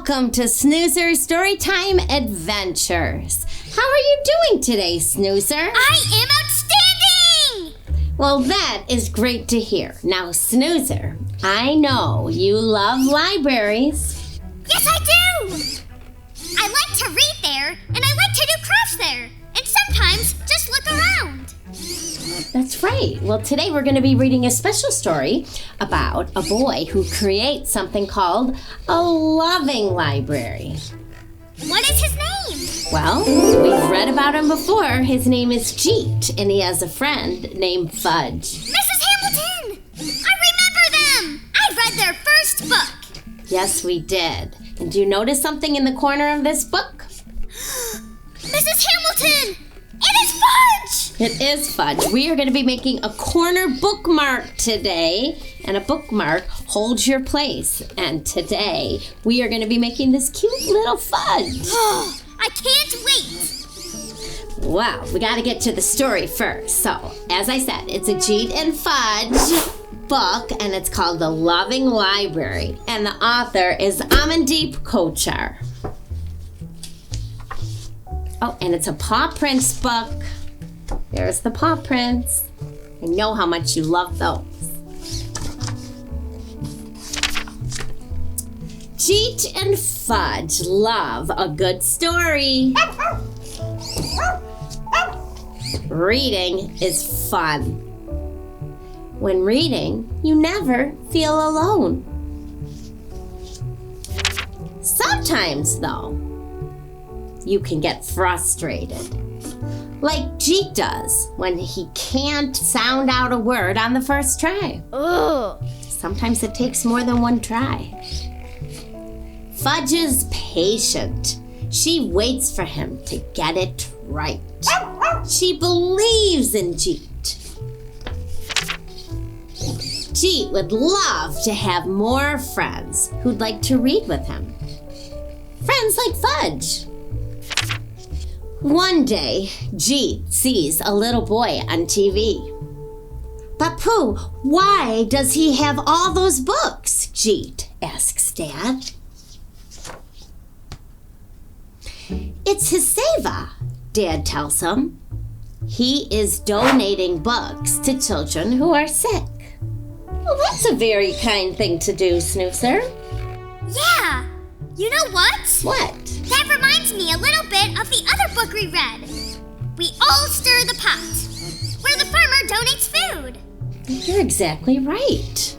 Welcome to Snoozer Storytime Adventures. How are you doing today, Snoozer? I am outstanding! Well, that is great to hear. Now, Snoozer, I know you love libraries. Yes, I do! I like to read there, and I like to do crafts there, and sometimes just look around. That's right. Well, today we're going to be reading a special story about a boy who creates something called a loving library. What is his name? Well, we've read about him before. His name is Jeet, and he has a friend named Fudge. Mrs. Hamilton! I remember them! I read their first book. Yes, we did. And do you notice something in the corner of this book? Mrs. Hamilton! It is Fudge! It is Fudge. We are going to be making a corner bookmark today, and a bookmark holds your place. And today, we are going to be making this cute little Fudge. I can't wait! Well, we got to get to the story first. So, as I said, it's a Jeet and Fudge book, and it's called The Loving Library. And the author is Amandeep Kochar. Oh, and it's a paw prints book. There's the paw prints. I know how much you love those. Jeet and Fudge love a good story. Reading is fun. When reading, you never feel alone. Sometimes, though, you can get frustrated. Like Jeet does when he can't sound out a word on the first try. Ugh. Sometimes it takes more than one try. Fudge is patient. She waits for him to get it right. She believes in Jeet. Jeet would love to have more friends who'd like to read with him. Friends like Fudge. One day, Jeet sees a little boy on TV. But Pooh, why does he have all those books? Jeet asks Dad. It's his seva, Dad tells him. He is donating books to children who are sick. Well, that's a very kind thing to do, Snoozer. Yeah! You know what? What? That reminds me a little bit of the other book we read. We all stir the pot, where the farmer donates food. You're exactly right.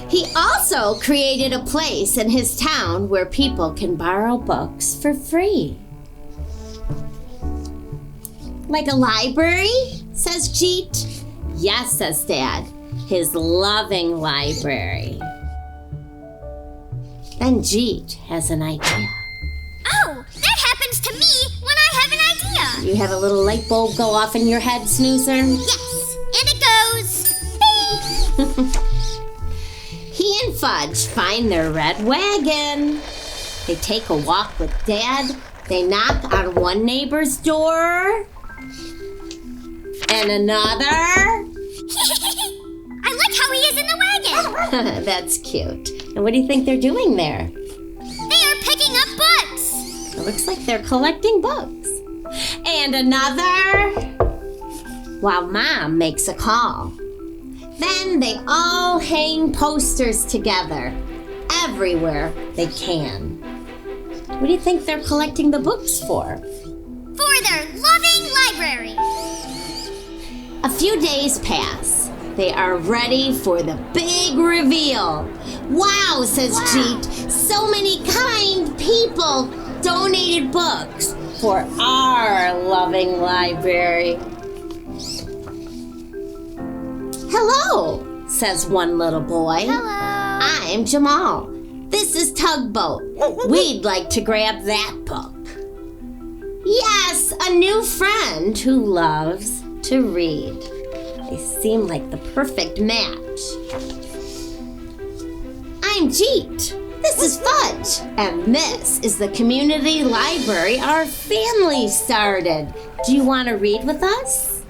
He also created a place in his town where people can borrow books for free. Like a library, says Jeet. Yes, says Dad. His loving library. Then Jeet has an idea. Oh, that happens to me when I have an idea. You have a little light bulb go off in your head, Snoozer? Yes, and it goes beep. He and Fudge find their red wagon. They take a walk with Dad. They knock on one neighbor's door. And another. I like how he is in the wagon. That's cute. And what do you think they're doing there? They are picking up books. It looks like they're collecting books. And another. While Mom makes a call. Then they all hang posters together everywhere they can. What do you think they're collecting the books for? For their loving library. A few days pass. They are ready for the big reveal. Wow, says Jeet. So many kind people donated books for our loving library. Hello, says one little boy. Hello. I'm Jamal. This is Tugboat. We'd like to grab that book. Yes, a new friend who loves to read. They seem like the perfect match. I'm Jeet. This is Fudge. And this is the community library our family started. Do you want to read with us?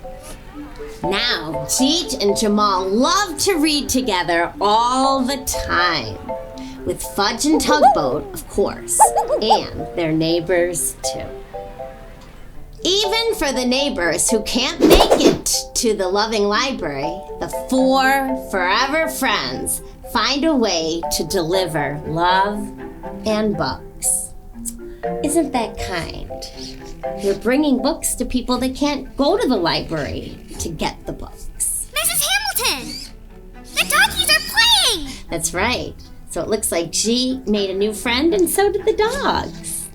Now, Jeet and Jamal love to read together all the time. with Fudge and Tugboat, of course, and their neighbors too. Even for the neighbors who can't make it to the loving library, the 4 forever friends find a way to deliver love and books. Isn't that kind? You're bringing books to people that can't go to the library to get the books. Mrs. Hamilton! The doggies are playing! That's right. So it looks like G made a new friend, and so did the dogs.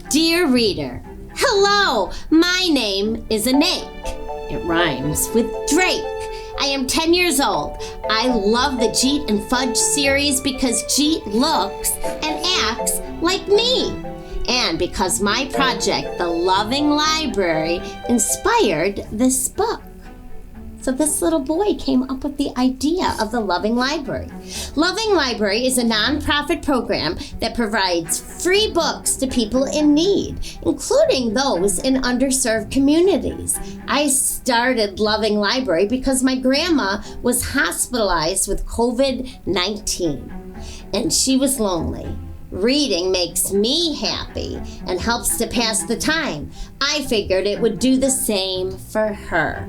Dear reader, hello, my name is Anake. It rhymes with Drake. I am 10 years old. I love the Jeet and Fudge series because Jeet looks and acts like me. And because my project, The Loving Library, inspired this book. So this little boy came up with the idea of the Loving Library. Loving Library is a nonprofit program that provides free books to people in need, including those in underserved communities. I started Loving Library because my grandma was hospitalized with COVID-19, and she was lonely. Reading makes me happy and helps to pass the time. I figured it would do the same for her.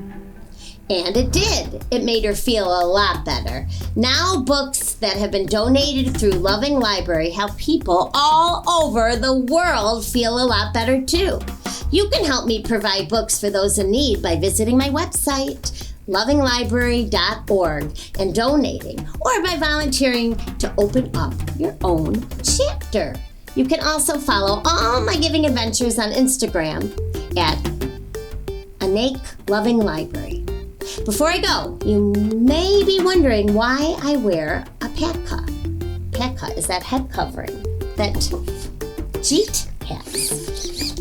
And it did. It made her feel a lot better. Now books that have been donated through Loving Library help people all over the world feel a lot better too. You can help me provide books for those in need by visiting my website, lovinglibrary.org, and donating, or by volunteering to open up your own chapter. You can also follow all my giving adventures on Instagram at Anake Loving Library. Before I go, you may be wondering why I wear a patka. Patka is that head covering that Jeet has.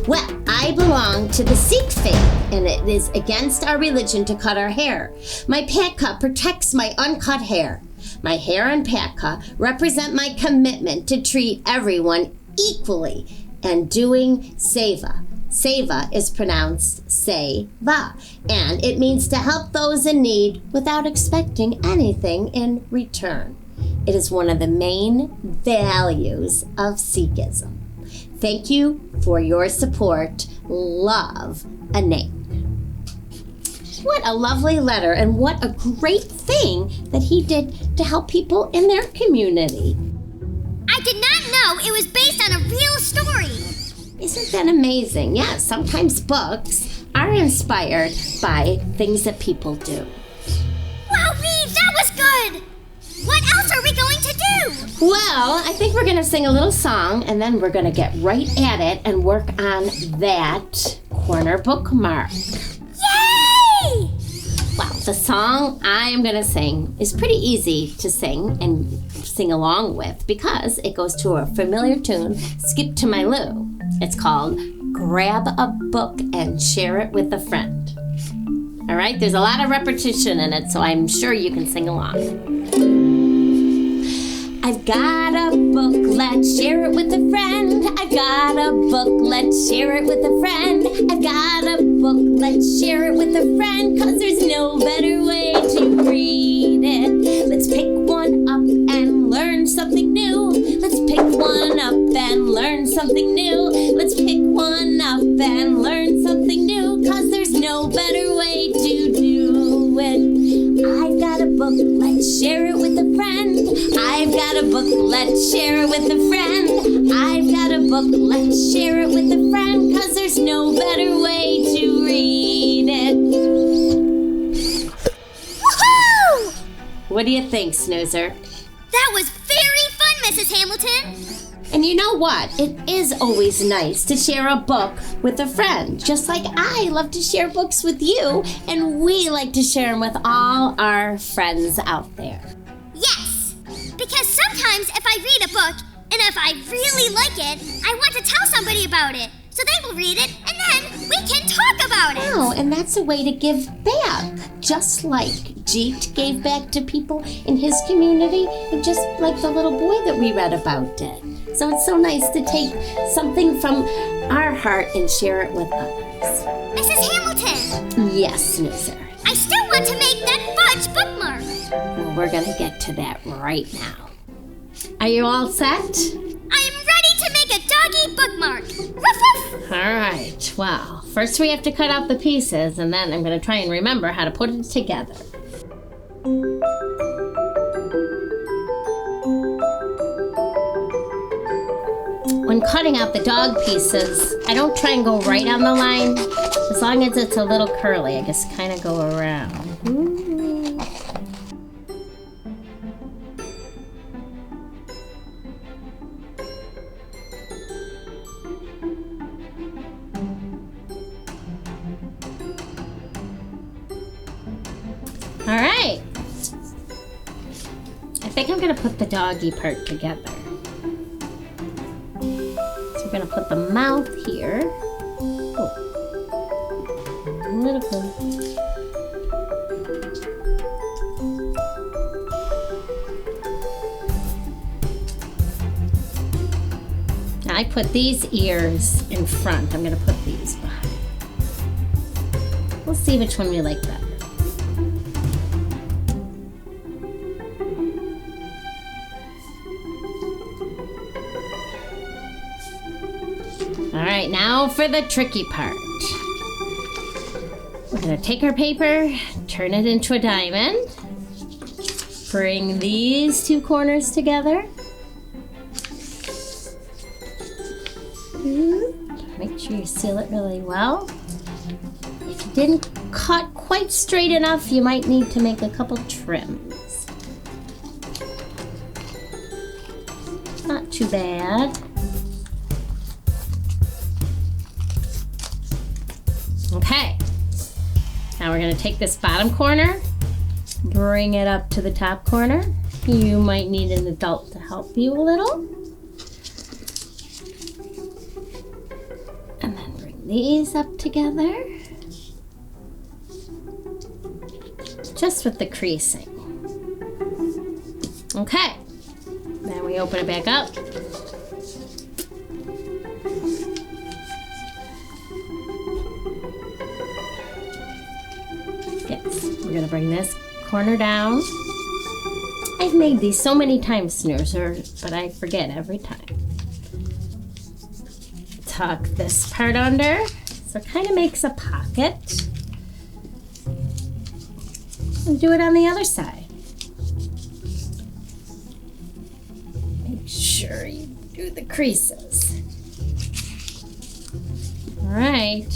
Well, I belong to the Sikh faith, and it is against our religion to cut our hair. My patka protects my uncut hair. My hair and patka represent my commitment to treat everyone equally and doing seva. Seva is pronounced say-va, and it means to help those in need without expecting anything in return. It is one of the main values of Sikhism. Thank you for your support. Love, Anake. What a lovely letter, and what a great thing that he did to help people in their community. I did not know it was based on a real story. Isn't that amazing? Yeah, sometimes books are inspired by things that people do. Wow, Reed, that was good! What else are we going to do? Well, I think we're going to sing a little song, and then we're going to get right at it and work on that corner bookmark. Yay! Well, the song I'm going to sing is pretty easy to sing and sing along with because it goes to a familiar tune, Skip to My Lou. It's called Grab a Book and Share It with a Friend. All right, there's a lot of repetition in it, so I'm sure you can sing along. I've got a book, let's share it with a friend. I've got a book, let's share it with a friend. I've got a book, let's share it with a friend, 'cause there's no better way to read it. Let's pick one up and learn something new. Let's pick one up and learn something new. Let's pick one up and learn something new, 'cause there's no better way to do it. I've got a book, let's share it with a friend. I've got a book, let's share it with a friend. I've got a book, let's share it with a friend, 'cause there's no better way to read it. Woohoo! What do you think, Snoozer? That was very fun, Mrs. Hamilton. And you know what? It is always nice to share a book with a friend, just like I love to share books with you, and we like to share them with all our friends out there. Yes, because sometimes if I read a book, and if I really like it, I want to tell somebody about it. So they will read it, and then we can talk about it. Oh, and that's a way to give back, just like Jeet gave back to people in his community, and just like the little boy that we read about did. So it's so nice to take something from our heart and share it with others. Mrs. Hamilton! Yes, Snoozer. I still want to make that fudge bookmark. Well, we're gonna get to that right now. Are you all set? I am ready to make a doggy bookmark. Woof woof! All right, well, first we have to cut out the pieces, and then I'm gonna try and remember how to put it together. When cutting out the dog pieces, I don't try and go right on the line. As long as it's a little curly, I just kind of go around. Ooh. All right. I think I'm gonna put the doggy part together. So we're gonna put the mouth here. Oh. A little bit. Now I put these ears in front. I'm gonna put these behind. We'll see which one we like better. All right, now for the tricky part. We're gonna take our paper, turn it into a diamond, bring these two corners together. Make sure you seal it really well. If you didn't cut quite straight enough, you might need to make a couple trims. Not too bad. Okay, now we're going to take this bottom corner, bring it up to the top corner. You might need an adult to help you a little. And then bring these up together. Just with the creasing. Okay, then we open it back up. We're gonna bring this corner down. I've made these so many times, Snoozer, but I forget every time. Tuck this part under, so it kind of makes a pocket. And do it on the other side. Make sure you do the creases. All right.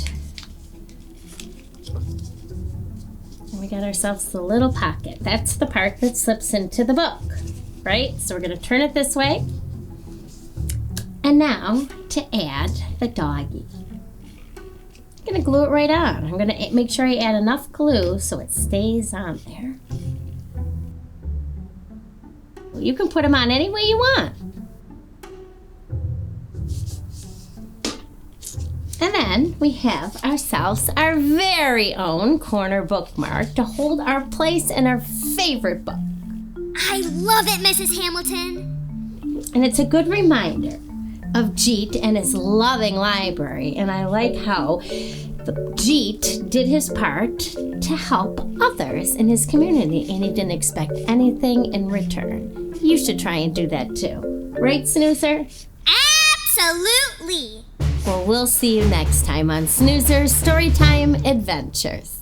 We got ourselves the little pocket. That's the part that slips into the book, right? So we're gonna turn it this way. And now to add the doggy. I'm gonna glue it right on. I'm gonna make sure I add enough glue so it stays on there. Well, you can put them on any way you want. And then we have ourselves our very own corner bookmark to hold our place in our favorite book. I love it, Mrs. Hamilton. And it's a good reminder of Jeet and his loving library. And I like how Jeet did his part to help others in his community, and he didn't expect anything in return. You should try and do that too. Right, Snoozer? Absolutely. Well, we'll see you next time on Snoozer's Storytime Adventures.